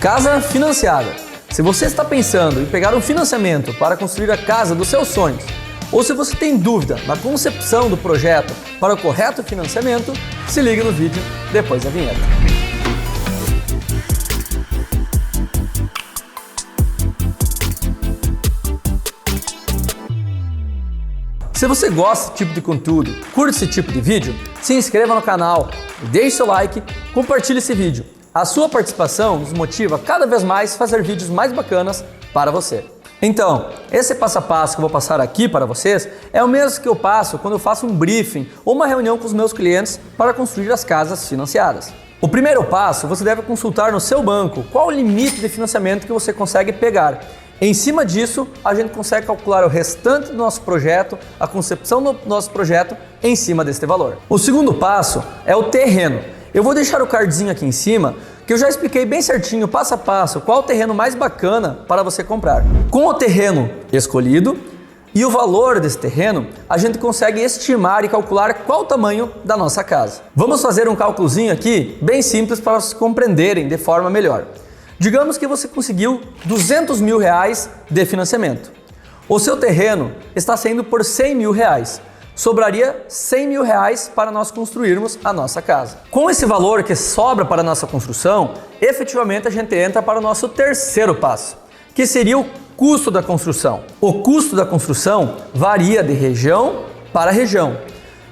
Casa financiada. Se você está pensando em pegar um financiamento para construir a casa dos seus sonhos, ou se você tem dúvida na concepção do projeto para o correto financiamento, se liga no vídeo depois da vinheta. Se você gosta desse tipo de conteúdo, curte esse tipo de vídeo, se inscreva no canal, deixe seu like, compartilhe esse vídeo. A sua participação nos motiva cada vez mais a fazer vídeos mais bacanas para você. Então, esse passo a passo que eu vou passar aqui para vocês é o mesmo que eu passo quando eu faço um briefing ou uma reunião com os meus clientes para construir as casas financiadas. O primeiro passo, você deve consultar no seu banco qual o limite de financiamento que você consegue pegar. Em cima disso, a gente consegue calcular o restante do nosso projeto, a concepção do nosso projeto em cima deste valor. O segundo passo é o terreno. Eu vou deixar o cardzinho aqui em cima, que eu já expliquei bem certinho, passo a passo, qual o terreno mais bacana para você comprar. Com o terreno escolhido e o valor desse terreno, a gente consegue estimar e calcular qual o tamanho da nossa casa. Vamos fazer um cálculozinho aqui, bem simples para vocês compreenderem de forma melhor. Digamos que você conseguiu R$200 mil de financiamento. O seu terreno está saindo por R$100 mil. Sobraria R$100 mil para nós construirmos a nossa casa. Com esse valor que sobra para a nossa construção, efetivamente a gente entra para o nosso terceiro passo, que seria o custo da construção. O custo da construção varia de região para região.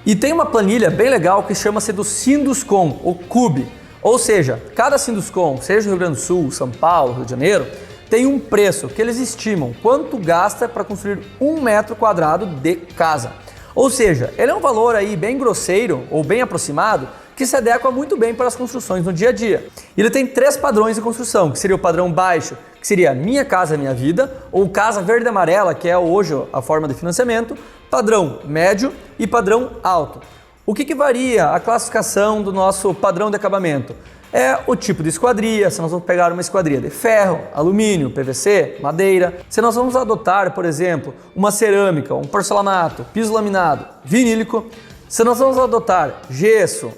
E tem uma planilha bem legal que chama-se do Sinduscon, o CUB. Ou seja, cada Sinduscon, seja Rio Grande do Sul, São Paulo, Rio de Janeiro, tem um preço que eles estimam quanto gasta para construir 1 metro quadrado de casa. Ou seja, ele é um valor aí bem grosseiro ou bem aproximado que se adequa muito bem para as construções no dia a dia. Ele tem 3 padrões de construção, que seria o padrão baixo, que seria Minha Casa Minha Vida, ou Casa Verde Amarela, que é hoje a forma de financiamento, padrão médio e padrão alto. O que varia a classificação do nosso padrão de acabamento? É o tipo de esquadria, se nós vamos pegar uma esquadria de ferro, alumínio, PVC, madeira. Se nós vamos adotar, por exemplo, uma cerâmica, um porcelanato, piso laminado, vinílico. Se nós vamos adotar gesso,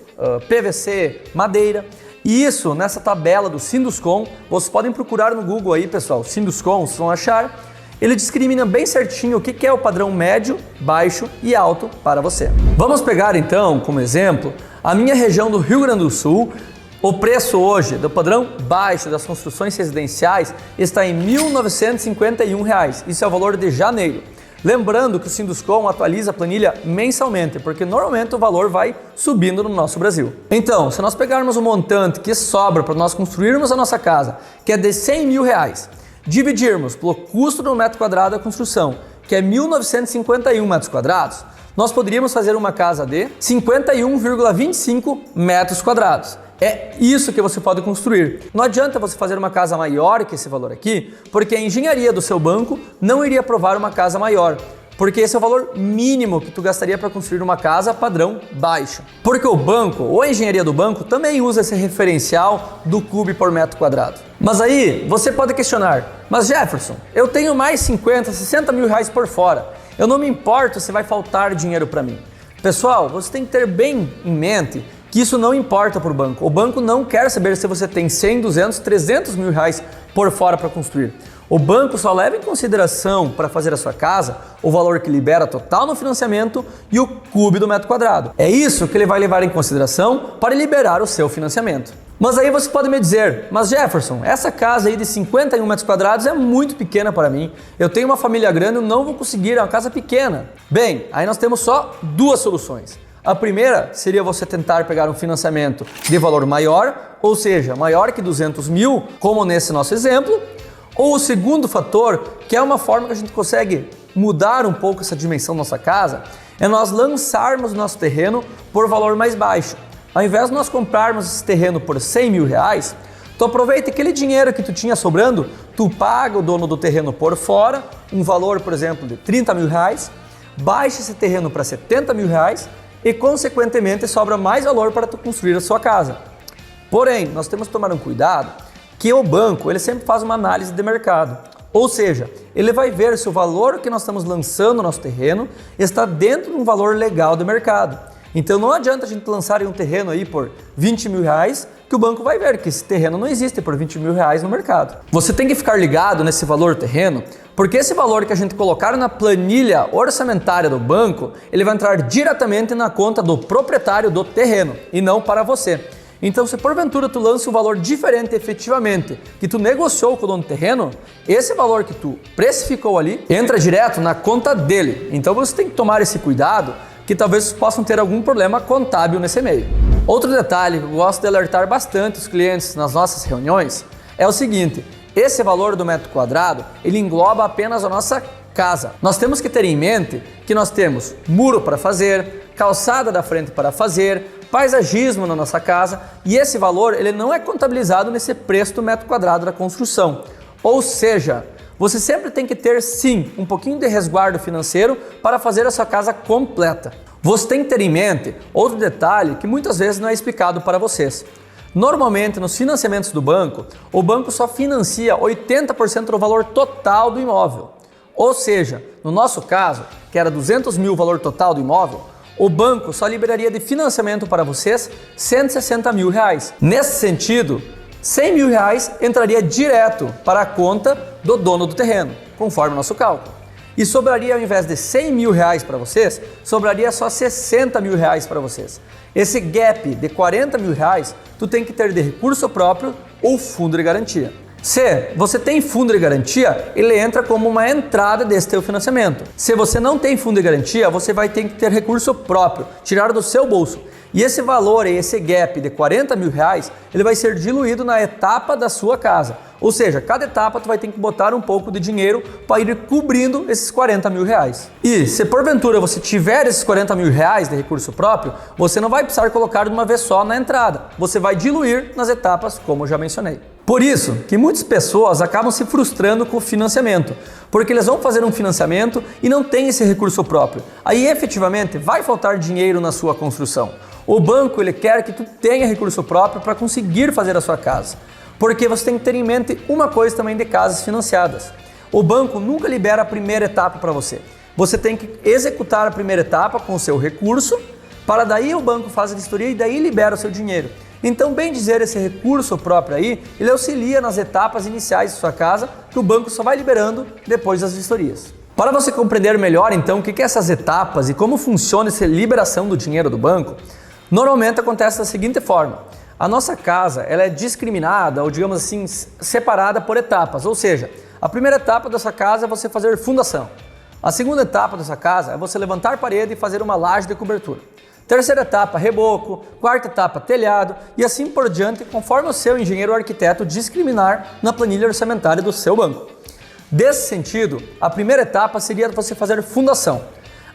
PVC, madeira. E isso, nessa tabela do Sinduscon, vocês podem procurar no Google aí, pessoal, Sinduscon, vocês vão achar. Ele discrimina bem certinho o que é o padrão médio, baixo e alto para você. Vamos pegar então, como exemplo, a minha região do Rio Grande do Sul. O preço hoje do padrão baixo das construções residenciais está em R$ 1.951. Isso é o valor de janeiro. Lembrando que o Sinduscon atualiza a planilha mensalmente, porque normalmente o valor vai subindo no nosso Brasil. Então, se nós pegarmos o montante que sobra para nós construirmos a nossa casa, que é de R$100 mil, dividirmos pelo custo do metro quadrado da construção, que é 1.951 metros quadrados, nós poderíamos fazer uma casa de 51,25 metros quadrados. É isso que você pode construir. Não adianta você fazer uma casa maior que esse valor aqui, porque a engenharia do seu banco não iria aprovar uma casa maior, porque esse é o valor mínimo que tu gastaria para construir uma casa padrão baixo. Porque o banco, ou a engenharia do banco, também usa esse referencial do cubo por metro quadrado. Mas aí você pode questionar, mas Jefferson, eu tenho mais 50, 60 mil reais por fora. Eu não me importo se vai faltar dinheiro para mim. Pessoal, você tem que ter bem em mente que isso não importa para o banco. O banco não quer saber se você tem 100, 200, 300 mil reais por fora para construir. O banco só leva em consideração para fazer a sua casa o valor que libera total no financiamento e o cubo do metro quadrado. É isso que ele vai levar em consideração para liberar o seu financiamento. Mas aí você pode me dizer, mas Jefferson, essa casa aí de 51 metros quadrados é muito pequena para mim. Eu tenho uma família grande, eu não vou conseguir, é uma casa pequena. Bem, aí nós temos só 2 soluções. A primeira seria você tentar pegar um financiamento de valor maior, ou seja, maior que 200 mil, como nesse nosso exemplo. Ou o segundo fator, que é uma forma que a gente consegue mudar um pouco essa dimensão da nossa casa, é nós lançarmos o nosso terreno por valor mais baixo. Ao invés de nós comprarmos esse terreno por 100 mil reais, tu aproveita aquele dinheiro que tu tinha sobrando, tu paga o dono do terreno por fora, um valor, por exemplo, de 30 mil reais, baixa esse terreno para 70 mil reais e, consequentemente, sobra mais valor para tu construir a sua casa. Porém, nós temos que tomar um cuidado que o banco ele sempre faz uma análise de mercado. Ou seja, ele vai ver se o valor que nós estamos lançando no nosso terreno está dentro de um valor legal do mercado. Então não adianta a gente lançar um terreno aí por 20 mil reais que o banco vai ver que esse terreno não existe por R$20 mil no mercado. Você tem que ficar ligado nesse valor terreno, porque esse valor que a gente colocar na planilha orçamentária do banco, ele vai entrar diretamente na conta do proprietário do terreno e não para você. Então, se porventura tu lança um valor diferente efetivamente, que tu negociou com o dono do terreno, esse valor que tu precificou ali entra direto na conta dele. Então você tem que tomar esse cuidado, que talvez possam ter algum problema contábil nesse meio. Outro detalhe que eu gosto de alertar bastante os clientes nas nossas reuniões é o seguinte: esse valor do metro quadrado, ele engloba apenas a nossa casa. Nós temos que ter em mente que nós temos muro para fazer, calçada da frente para fazer, paisagismo na nossa casa, e esse valor ele não é contabilizado nesse preço do metro quadrado da construção. Ou seja, você sempre tem que ter sim um pouquinho de resguardo financeiro para fazer a sua casa completa. Você tem que ter em mente outro detalhe que muitas vezes não é explicado para vocês. Normalmente nos financiamentos do banco, o banco só financia 80% do valor total do imóvel. Ou seja, no nosso caso, que era 200 mil o valor total do imóvel, o banco só liberaria de financiamento para vocês R$160 mil. Nesse sentido, R$100 mil entraria direto para a conta do dono do terreno, conforme o nosso cálculo. E sobraria, ao invés de R$100 mil para vocês, sobraria só R$60 mil para vocês. Esse gap de R$40 mil, tu tem que ter de recurso próprio ou fundo de garantia. Se você tem fundo de garantia, ele entra como uma entrada desse teu financiamento. Se você não tem fundo de garantia, você vai ter que ter recurso próprio, tirar do seu bolso. E esse valor, esse gap de R$40 mil, ele vai ser diluído na etapa da sua casa. Ou seja, cada etapa tu vai ter que botar um pouco de dinheiro para ir cobrindo esses R$40 mil. E se porventura você tiver esses R$40 mil de recurso próprio, você não vai precisar colocar de uma vez só na entrada. Você vai diluir nas etapas, como eu já mencionei. Por isso que muitas pessoas acabam se frustrando com o financiamento, porque eles vão fazer um financiamento e não tem esse recurso próprio. Aí efetivamente vai faltar dinheiro na sua construção. O banco ele quer que tu tenha recurso próprio para conseguir fazer a sua casa. Porque você tem que ter em mente uma coisa também de casas financiadas. O banco nunca libera a primeira etapa para você. Você tem que executar a primeira etapa com o seu recurso, para daí o banco faz a vistoria e daí libera o seu dinheiro. Então, bem dizer, esse recurso próprio aí, ele auxilia nas etapas iniciais de sua casa, que o banco só vai liberando depois das vistorias. Para você compreender melhor, então, o que é essas etapas e como funciona essa liberação do dinheiro do banco, normalmente acontece da seguinte forma: a nossa casa ela é discriminada, ou digamos assim, separada por etapas, ou seja, a primeira etapa dessa casa é você fazer fundação. A segunda etapa dessa casa é você levantar parede e fazer uma laje de cobertura. Terceira etapa, reboco. Quarta etapa, telhado. E assim por diante, conforme o seu engenheiro ou arquiteto discriminar na planilha orçamentária do seu banco. Desse sentido, a primeira etapa seria você fazer fundação.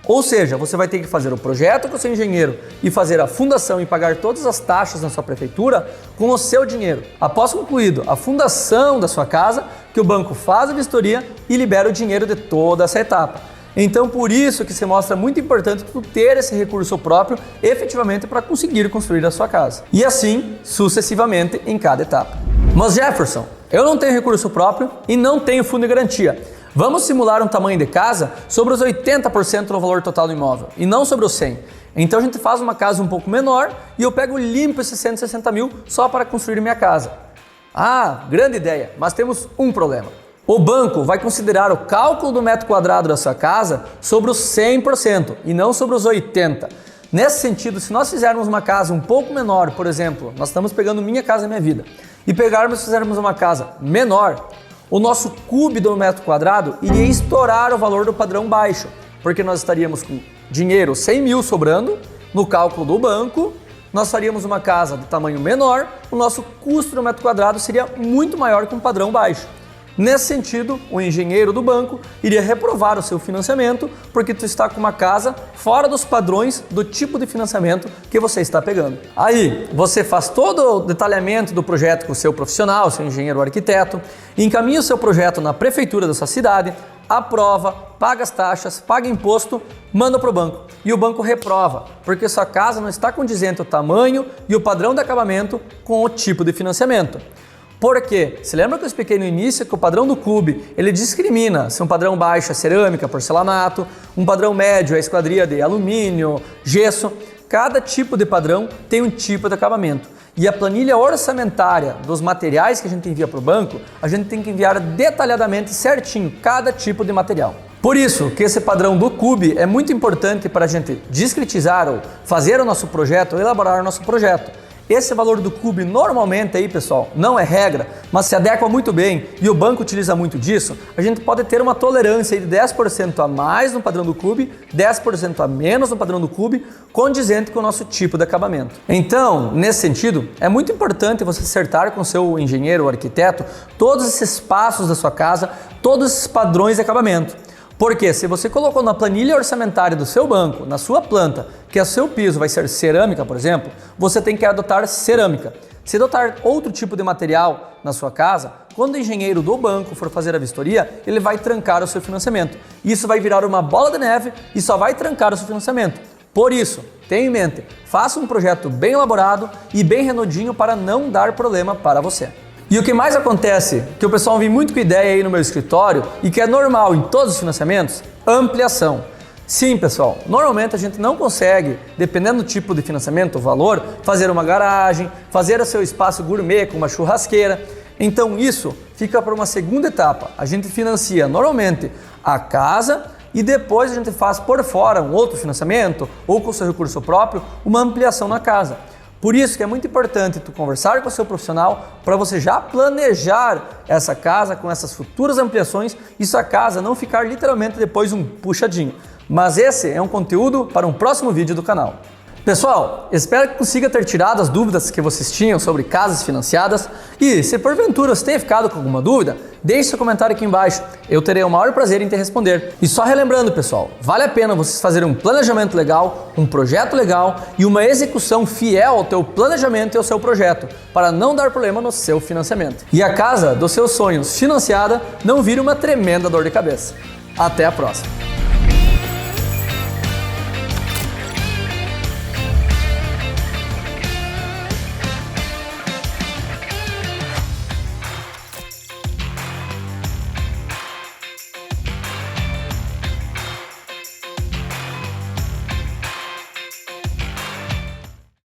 Ou seja, você vai ter que fazer o projeto com o seu engenheiro e fazer a fundação e pagar todas as taxas na sua prefeitura com o seu dinheiro. Após concluído a fundação da sua casa, que o banco faz a vistoria e libera o dinheiro de toda essa etapa. Então, por isso que se mostra muito importante tu ter esse recurso próprio efetivamente para conseguir construir a sua casa. E assim, sucessivamente em cada etapa. Mas Jefferson, eu não tenho recurso próprio e não tenho fundo de garantia. Vamos simular um tamanho de casa sobre os 80% do valor total do imóvel e não sobre os 100%. Então a gente faz uma casa um pouco menor e eu pego limpo esses 160 mil só para construir minha casa. Ah, grande ideia, mas temos um problema. O banco vai considerar o cálculo do metro quadrado da sua casa sobre os 100% e não sobre os 80%. Nesse sentido, se nós fizermos uma casa um pouco menor, por exemplo, nós estamos pegando Minha Casa Minha Vida, e fizermos uma casa menor, o nosso cubo do metro quadrado iria estourar o valor do padrão baixo, porque nós estaríamos com dinheiro 100 mil sobrando no cálculo do banco, nós faríamos uma casa de tamanho menor, o nosso custo do metro quadrado seria muito maior que um padrão baixo. Nesse sentido, o engenheiro do banco iria reprovar o seu financiamento porque tu está com uma casa fora dos padrões do tipo de financiamento que você está pegando. Aí, você faz todo o detalhamento do projeto com o seu profissional, seu engenheiro ou arquiteto, encaminha o seu projeto na prefeitura da sua cidade, aprova, paga as taxas, paga imposto, manda para o banco. E o banco reprova, porque sua casa não está condizente o tamanho e o padrão de acabamento com o tipo de financiamento. Por quê? Se lembra que eu expliquei no início que o padrão do CUB, ele discrimina se um padrão baixo é cerâmica, porcelanato, um padrão médio é esquadria de alumínio, gesso. cada tipo de padrão tem um tipo de acabamento. E a planilha orçamentária dos materiais que a gente envia para o banco, a gente tem que enviar detalhadamente certinho cada tipo de material. Por isso que esse padrão do CUB é muito importante para a gente discretizar ou fazer o nosso projeto, ou elaborar o nosso projeto. Esse valor do CUB normalmente aí, pessoal, não é regra, mas se adequa muito bem e o banco utiliza muito disso, a gente pode ter uma tolerância de 10% a mais no padrão do CUB, 10% a menos no padrão do CUB, condizente com o nosso tipo de acabamento. Então, nesse sentido, é muito importante você acertar com o seu engenheiro ou arquiteto todos esses passos da sua casa, todos esses padrões de acabamento. Porque se você colocou na planilha orçamentária do seu banco, na sua planta, que o seu piso vai ser cerâmica, por exemplo, você tem que adotar cerâmica. Se adotar outro tipo de material na sua casa, quando o engenheiro do banco for fazer a vistoria, ele vai trancar o seu financiamento. Isso vai virar uma bola de neve e só vai trancar o seu financiamento. Por isso, tenha em mente, faça um projeto bem elaborado e bem renodinho para não dar problema para você. E o que mais acontece, que o pessoal vem muito com ideia aí no meu escritório e que é normal em todos os financiamentos, ampliação. Sim, pessoal, normalmente a gente não consegue, dependendo do tipo de financiamento, o valor, fazer uma garagem, fazer o seu espaço gourmet com uma churrasqueira. Então isso fica para uma segunda etapa. A gente financia normalmente a casa e depois a gente faz por fora um outro financiamento ou com o seu recurso próprio, uma ampliação na casa. Por isso que é muito importante tu conversar com o seu profissional para você já planejar essa casa com essas futuras ampliações e sua casa não ficar literalmente depois um puxadinho. Mas esse é um conteúdo para um próximo vídeo do canal. Pessoal, espero que consiga ter tirado as dúvidas que vocês tinham sobre casas financiadas e se porventura você tenha ficado com alguma dúvida, deixe seu comentário aqui embaixo, eu terei o maior prazer em te responder. E só relembrando, pessoal, vale a pena vocês fazerem um planejamento legal, um projeto legal e uma execução fiel ao teu planejamento e ao seu projeto, para não dar problema no seu financiamento. E a casa dos seus sonhos financiada não vire uma tremenda dor de cabeça. Até a próxima!